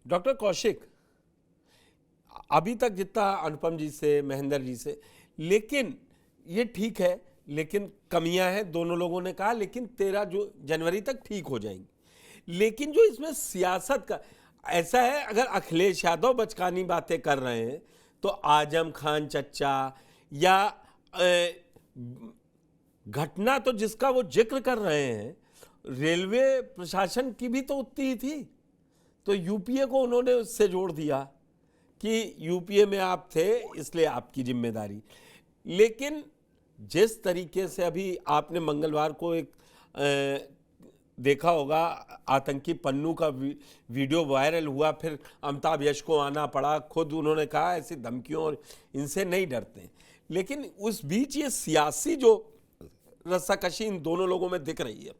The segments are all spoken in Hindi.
डॉक्टर कौशिक, अभी तक जितना अनुपम जी से, महेंद्र जी से, लेकिन ये ठीक है, लेकिन कमियां हैं, दोनों लोगों ने कहा, लेकिन 13 जो जनवरी तक ठीक हो जाएंगी। लेकिन जो इसमें सियासत का ऐसा है, अगर अखिलेश यादव बचकानी बातें कर रहे हैं तो आजम खान चच्चा या घटना तो जिसका वो जिक्र कर रहे हैं, रेलवे प्रशासन की भी तो उतनी ही थी। तो यूपीए को उन्होंने उससे जोड़ दिया कि यूपीए में आप थे इसलिए आपकी जिम्मेदारी। लेकिन जिस तरीके से अभी आपने मंगलवार को एक देखा होगा, आतंकी पन्नू का वीडियो वायरल हुआ, फिर अमिताभ यश को आना पड़ा, खुद उन्होंने कहा ऐसी धमकियों और इनसे नहीं डरते। लेकिन उस बीच ये सियासी जो रस्साकशी इन दोनों लोगों में दिख रही है,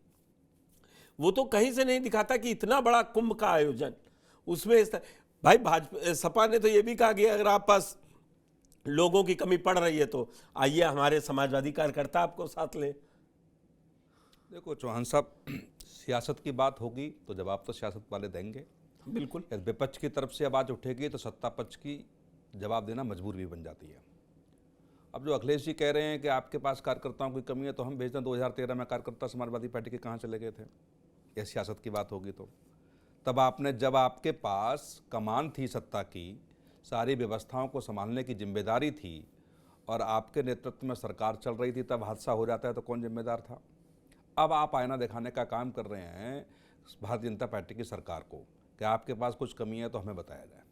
वो तो कहीं से नहीं दिखाता कि इतना बड़ा कुंभ का आयोजन उसमें भाई भाजपा सपा ने तो ये भी कहा कि अगर आप पास लोगों की कमी पड़ रही है तो आइए हमारे समाजवादी कार्यकर्ता आपको साथ ले। देखो चौहान साहब, सियासत की बात होगी तो जवाब तो सियासत वाले देंगे। बिल्कुल। विपक्ष की तरफ से आवाज उठेगी तो सत्ता पक्ष की जवाब देना मजबूर भी बन जाती है। अब जो अखिलेश जी कह रहे हैं कि आपके पास कार्यकर्ताओं की कमी है, तो हम भेजते हैं 2013 में कार्यकर्ता समाजवादी पार्टी के कहाँ चले गए थे? यह सियासत की बात होगी तो तब आपने, जब आपके पास कमान थी सत्ता की, सारी व्यवस्थाओं को संभालने की जिम्मेदारी थी और आपके नेतृत्व में सरकार चल रही थी, तब हादसा हो जाता है तो कौन जिम्मेदार था? अब आप आईना दिखाने का काम कर रहे हैं भारतीय जनता पार्टी की सरकार को कि आपके पास कुछ कमी है तो हमें बताया जाए।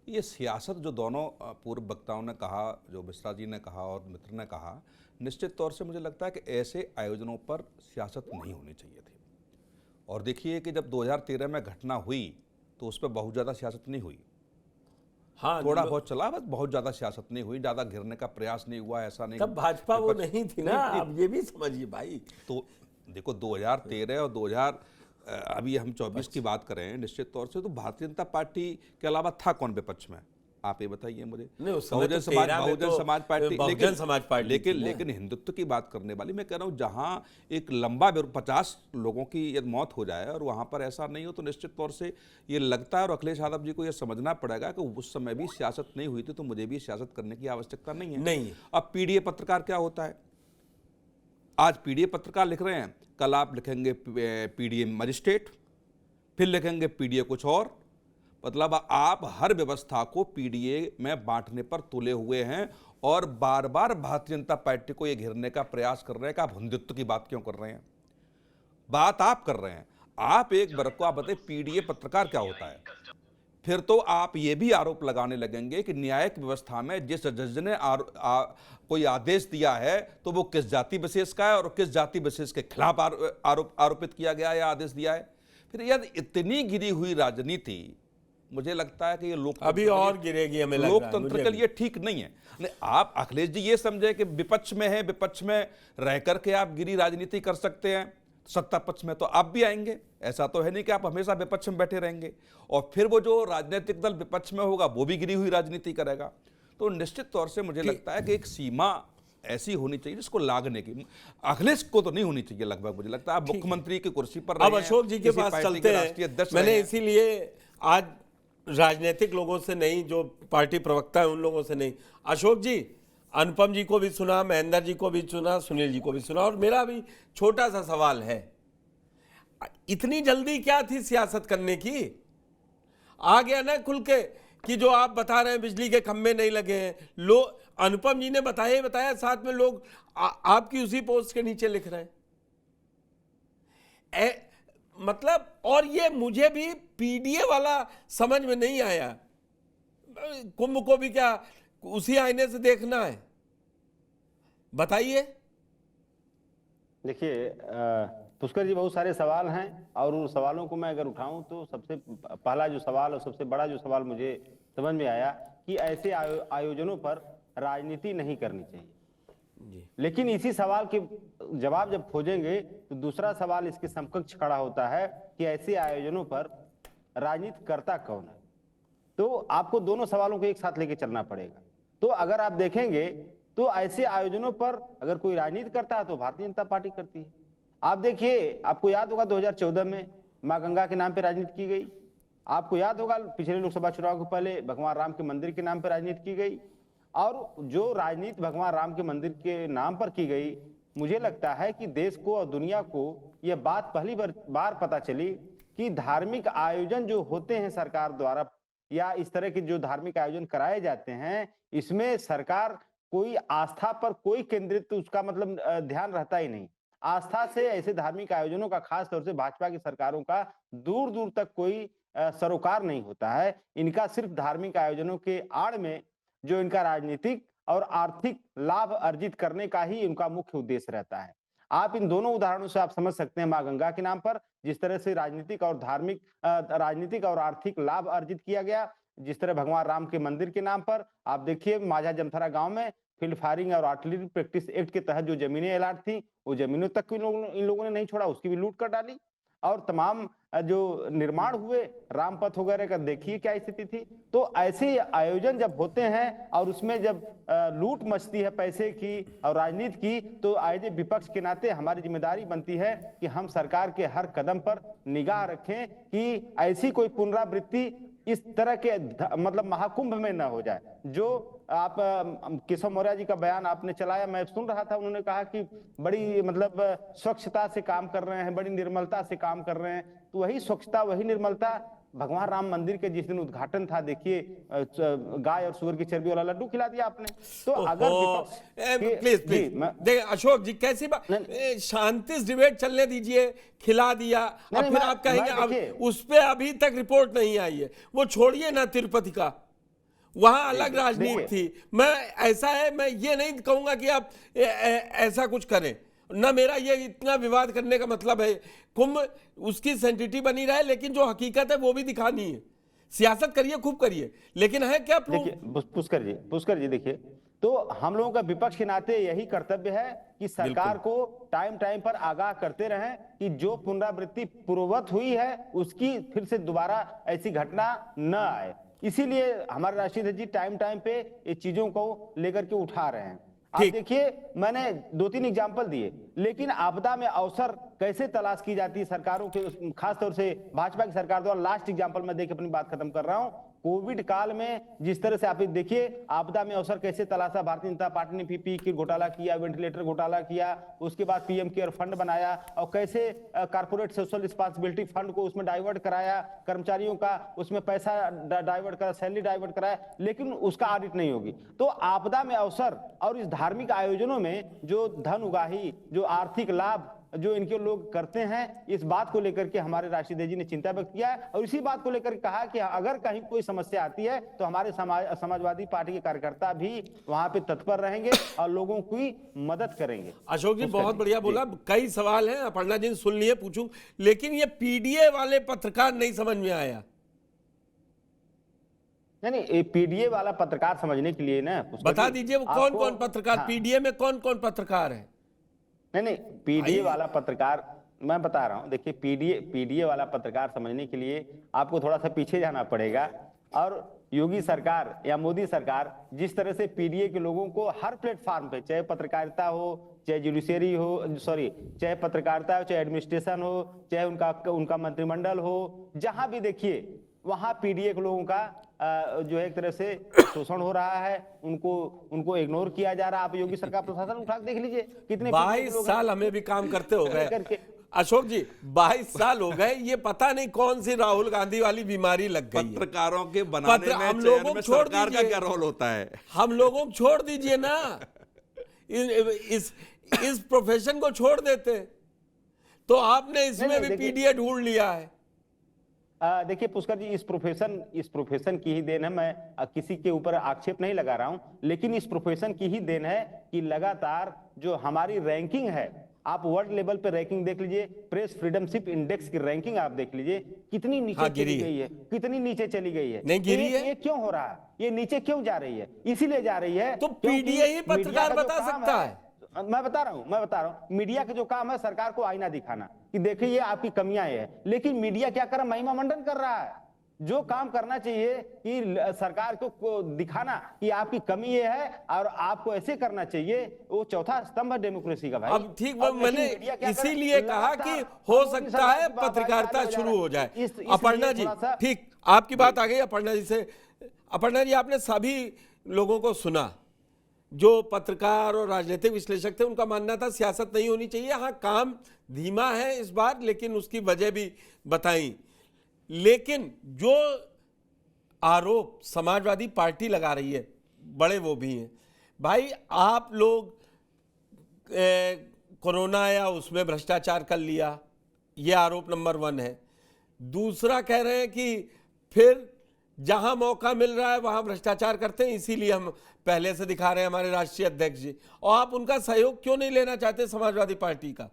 ये सियासत जो दोनों पूर्व वक्ताओं ने कहा, जो मिश्रा जी ने कहा और मित्र ने कहा, निश्चित तौर से मुझे लगता है कि ऐसे आयोजनों पर सियासत नहीं होनी चाहिए थी। और देखिए कि जब 2013 में घटना हुई तो उस पर बहुत ज़्यादा सियासत नहीं हुई। हाँ, थोड़ा बहुत चला, बस बहुत ज़्यादा सियासत नहीं हुई, ज़्यादा घिरने का प्रयास नहीं हुआ, ऐसा नहीं। तब भाजपा वो नहीं थी ना, अब ये भी समझिए भाई। तो देखो 2013 और 2000 अभी हम 24 की बात करें, निश्चित तौर से तो भारतीय जनता पार्टी के अलावा था कौन विपक्ष में? आप ये बताइए मुझे। बहुजन समाज पार्टी, लेकिन हिंदुत्व की बात करने वाली, मैं कह रहा हूँ जहाँ एक लंबा 50 लोगों की यदि मौत हो जाए और वहाँ पर ऐसा नहीं हो तो निश्चित तौर से ये लगता है, और अखिलेश यादव जी को ये समझना पड़ेगा कि उस समय भी सियासत नहीं हुई थी तो मुझे भी सियासत करने की आवश्यकता नहीं है। नहीं। अब पीडीए पत्रकार क्या होता है? आज पीडीए पत्रकार लिख रहे हैं, कल आप लिखेंगे पीडीए मजिस्ट्रेट, फिर लिखेंगे पीडीए कुछ और। मतलब आप हर व्यवस्था को पीडीए में बांटने पर तुले हुए हैं और बार बार भारतीय जनता पार्टी को यह घेरने का प्रयास कर रहे हैं कि आप हिंदुत्व की बात क्यों कर रहे हैं? बात आप कर रहे हैं। आप एक वर्ग को आप बताइए पीडीए पत्रकार क्या होता है? फिर तो आप ये भी आरोप लगाने लगेंगे कि न्यायिक व्यवस्था में जिस जज ने कोई आदेश दिया है तो वो किस जाति विशेष का है और किस जाति विशेष के खिलाफ आरोपित किया गया है या आदेश दिया है। फिर यदि इतनी गिरी हुई राजनीति, मुझे लगता है कि ये लोकतंत्र अभी और गिरेगी, हमें लग रहा है लोकतंत्र के लिए ठीक नहीं है। आप अखिलेश जी ये समझे कि विपक्ष में है, विपक्ष में रह करके आप गिरी राजनीति कर सकते हैं, सत्ता पक्ष में तो आप भी आएंगे। ऐसा तो है नहीं कि आप हमेशा विपक्ष में बैठे रहेंगे और फिर वो जो राजनीतिक दल विपक्ष में होगा वो भी गिरी हुई राजनीति करेगा। तो निश्चित तौर से मुझे लगता है कि एक सीमा ऐसी होनी चाहिए जिसको लागने की, अखिलेश को तो नहीं होनी चाहिए लगभग। मुझे लगता है मुख्यमंत्री की कुर्सी पर अब अशोक जी के पास चलते हैं। मैंने इसीलिए आज राजनीतिक लोगों से नहीं, जो पार्टी प्रवक्ता है उन लोगों से नहीं, अशोक जी, अनुपम जी को भी सुना, महेंद्र जी को भी सुना, सुनील जी को भी सुना, और मेरा भी छोटा सा सवाल है, इतनी जल्दी क्या थी सियासत करने की? आ गया ना खुल के कि जो आप बता रहे हैं बिजली के खंभे नहीं लगे हैं, लोग, अनुपम जी ने बताया, साथ में लोग आपकी उसी पोस्ट के नीचे लिख रहे हैं। मतलब, और ये मुझे भी पीडीए वाला समझ में नहीं आया। कुंभ को भी क्या उसी आईने से देखना है? बताइए। देखिए पुष्कर जी, बहुत सारे सवाल हैं और उन सवालों को मैं अगर उठाऊं तो सबसे पहला जो सवाल और सबसे बड़ा जो सवाल मुझे समझ में आया कि ऐसे आयोजनों पर राजनीति नहीं करनी चाहिए जी। लेकिन इसी सवाल के जवाब जब खोजेंगे तो दूसरा सवाल इसके समकक्ष खड़ा होता है कि ऐसे आयोजनों पर राजनीति करता कौन है। तो आपको दोनों सवालों को एक साथ लेके चलना पड़ेगा। तो अगर आप देखेंगे तो ऐसे आयोजनों पर अगर कोई राजनीति करता है तो भारतीय जनता पार्टी करती है। आप देखिए, आपको याद होगा 2014 में मां गंगा के नाम पे राजनीति की गई। आपको याद होगा पिछले लोकसभा चुनाव के पहले भगवान राम के मंदिर के नाम पर राजनीति की गई, और जो राजनीति भगवान राम के मंदिर के नाम पर की गई, मुझे लगता है कि देश को और दुनिया को यह बात पहली बार पता चली कि धार्मिक आयोजन जो होते हैं सरकार द्वारा, या इस तरह के जो धार्मिक आयोजन कराए जाते हैं, इसमें सरकार कोई आस्था पर कोई केंद्रित उसका मतलब ध्यान रहता ही नहीं। आस्था से ऐसे धार्मिक आयोजनों का, खास तौर से भाजपा की सरकारों का दूर दूर तक कोई सरोकार नहीं होता है। इनका सिर्फ धार्मिक आयोजनों के आड़ में जो इनका राजनीतिक और आर्थिक लाभ अर्जित करने का ही उनका मुख्य उद्देश्य रहता है। आप इन दोनों उदाहरणों से आप समझ सकते हैं मां गंगा के नाम पर जिस तरह से राजनीतिक और आर्थिक लाभ अर्जित किया गया, जिस तरह भगवान राम के मंदिर के नाम पर आप देखिए माझा जमथरा गांव में फील्ड फायरिंग और आर्टिलरी प्रैक्टिस एक्ट के तहत जो जमीनें अलॉट थी, वो जमीनों तक इन लोगों ने नहीं छोड़ा, उसकी भी लूट कर डाली। और तमाम जो निर्माण हुए रामपथ वगैरह का देखिए क्या स्थिति थी। तो ऐसे आयोजन जब होते हैं और उसमें जब लूट मचती है पैसे की और राजनीति की, तो एज ए विपक्ष के नाते हमारी जिम्मेदारी बनती है कि हम सरकार के हर कदम पर निगाह रखें कि ऐसी कोई पुनरावृत्ति इस तरह के मतलब महाकुंभ में न हो जाए। जो आप केशव मौर्य जी का बयान आपने चलाया, मैं सुन रहा था, उन्होंने कहा कि बड़ी मतलब स्वच्छता से काम कर रहे हैं, बड़ी निर्मलता से काम कर रहे हैं। तो वही स्वच्छता, वही निर्मलता भगवान राम मंदिर के जिस दिन उद्घाटन था, देखिए गाय और सुअर की चर्बी वाला लड्डू खिला दिया आपने। तो अगर प्लीज देखिए अशोक जी, कैसी बात, शांति से डिबेट चलने दीजिए, खिला दिया, अब फिर आप कहेंगे अब उस पे अभी तक रिपोर्ट नहीं आई है। वो छोड़िए ना तिरुपति का, वहां अलग राजनीति थी। मैं ऐसा है, मैं ये नहीं कहूंगा कि आप ऐसा कुछ करें ना, मेरा ये इतना विवाद करने का मतलब है। कुंभ उसकी सेंसिटिव बनी रहे, लेकिन जो हकीकत है वो भी दिखानी है। सियासत करिए, खूब करिए, लेकिन है क्या प्रूफ? देखिए पुष्कर जी देखिए, तो हम लोगों का विपक्ष के नाते यही कर्तव्य है कि सरकार को टाइम पर आगाह करते रहें कि जो पुनरावृत्ति पूर्ववत हुई है उसकी फिर से दोबारा ऐसी घटना न आए। इसीलिए हमारे राष्ट्रीय अध्यक्ष जी टाइम पे ये चीजों को लेकर के उठा रहे हैं। आप देखिए, मैंने 2-3 एग्जाम्पल दिए, लेकिन आपदा में अवसर कैसे तलाश की जाती है सरकारों के, खासतौर से भाजपा की सरकार द्वारा। लास्ट एग्जाम्पल मैं देके अपनी बात खत्म कर रहा हूं। कोविड काल में जिस तरह से आप देखिए आपदा में अवसर कैसे तलाशा, भारतीय जनता पार्टी ने पीपीई किट घोटाला किया, वेंटिलेटर घोटाला किया, उसके बाद पीएम केयर फंड बनाया और कैसे कारपोरेट सोशल रिस्पांसिबिलिटी फंड को उसमें डाइवर्ट कराया, कर्मचारियों का उसमें पैसा डाइवर्ट करा, सैलरी डाइवर्ट कराया, लेकिन उसका ऑडिट नहीं होगी। तो आपदा में अवसर और इस धार्मिक आयोजनों में जो धन उगाही, जो आर्थिक लाभ जो इनके लोग करते हैं, इस बात को लेकर के हमारे राष्ट्रीय अध्यक्ष जी ने चिंता व्यक्त किया है। और इसी बात को लेकर कहा कि अगर कहीं कोई समस्या आती है तो हमारे समाजवादी पार्टी के कार्यकर्ता भी वहां पे तत्पर रहेंगे और लोगों की मदद करेंगे। अशोक जी बहुत बढ़िया बोला, कई सवाल हैं, अपर्णा जी ने सुन लिए, पूछूं, लेकिन ये पीडीए वाले पत्रकार नहीं समझ में आया। नहीं, पीडीए वाला पत्रकार समझने के लिए ना बता दीजिए वो कौन कौन पत्रकार, पीडीए में कौन कौन पत्रकार है? नहीं, पीडीए वाला पत्रकार मैं बता रहा हूं। देखिए, पीडीए वाला पत्रकार समझने के लिए आपको थोड़ा सा पीछे जाना पड़ेगा। और योगी सरकार या मोदी सरकार जिस तरह से पीडीए के लोगों को हर प्लेटफॉर्म पे, चाहे पत्रकारिता हो, चाहे जुडिशरी हो, चाहे पत्रकारिता हो, चाहे एडमिनिस्ट्रेशन हो, चाहे उनका मंत्रिमंडल हो, जहां भी देखिए वहां पीडीए के लोगों का जो है एक तरह से शोषण हो रहा है, उनको इग्नोर किया जा रहा है। आप योगी सरकार प्रशासन उठा देख लीजिए, कितने 22 साल हमें भी काम करते हो गए अशोक जी, 22 साल हो गए, ये पता नहीं कौन सी राहुल गांधी वाली बीमारी लग गई। पत्रकारों के बनाने में हम लोगों को छोड़ सरकार का क्या रोल होता है? हम लोगों को छोड़ दीजिए ना, इस प्रोफेशन को छोड़ देते तो आपने इसमें भी पीडीए ढूंढ लिया है। देखिए पुष्कर जी, इस प्रोफेशन की ही देन है। मैं किसी के ऊपर आक्षेप नहीं लगा रहा हूं, लेकिन इस प्रोफेशन की ही देन है कि लगातार जो हमारी रैंकिंग है, आप वर्ल्ड लेवल पे रैंकिंग देख लीजिए, प्रेस फ्रीडमशिप इंडेक्स की रैंकिंग आप देख लीजिए, कितनी नीचे चली गई है, कितनी नीचे चली गई है। नहीं गिरी है, ये क्यों हो रहा है? ये नीचे क्यों जा रही है? इसीलिए जा रही है तो पीडीए ही पत्रकार बता सकता है। मैं बता रहा हूं, मीडिया का जो काम है सरकार को आईना दिखाना कि देखिए ये आपकी कमियां है। लेकिन मीडिया क्या कर रहा है? महिमा मंडन कर रहा है। जो काम करना चाहिए कि सरकार को दिखाना कि आपकी कमी ये है और आपको ऐसे करना चाहिए, वो चौथा स्तंभ है डेमोक्रेसी का भाई। अब ठीक, मैंने इसीलिए कहा कि हो सकता है पत्रकारिता शुरू हो जाए। अपर्णा जी ठीक, आपकी बात आ गई अपर्णा जी से। अपर्णा जी, आपने सभी लोगों को सुना, जो पत्रकार और राजनीतिक विश्लेषक थे, उनका मानना था सियासत नहीं होनी चाहिए। हाँ, काम धीमा है इस बार, लेकिन उसकी वजह भी बताई। लेकिन जो आरोप समाजवादी पार्टी लगा रही है, बड़े वो भी हैं भाई, आप लोग कोरोना आया उसमें भ्रष्टाचार कर लिया, ये आरोप नंबर 1 है। दूसरा कह रहे हैं कि फिर जहां मौका मिल रहा है वहां भ्रष्टाचार करते हैं, इसीलिए हम पहले से दिखा रहे हैं हमारे राष्ट्रीय अध्यक्ष जी। और आप उनका सहयोग क्यों नहीं लेना चाहते, समाजवादी पार्टी का,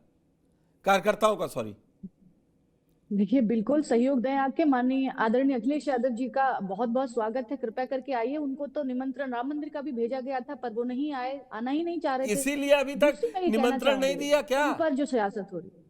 कार्यकर्ताओं का, सॉरी? देखिए, बिल्कुल सहयोग दें। आपके माननीय आदरणीय अखिलेश यादव जी का बहुत बहुत स्वागत है, कृपया करके आइए। उनको तो निमंत्रण राम मंदिर का भी भेजा गया था, पर वो नहीं आए, आना ही नहीं चाह रहे थे। इसीलिए अभी तक दूसरी मैं ये कहना निमंत्रण नहीं चाहूंगी, दिया क्या? उन पर जो सियासत हो रही है,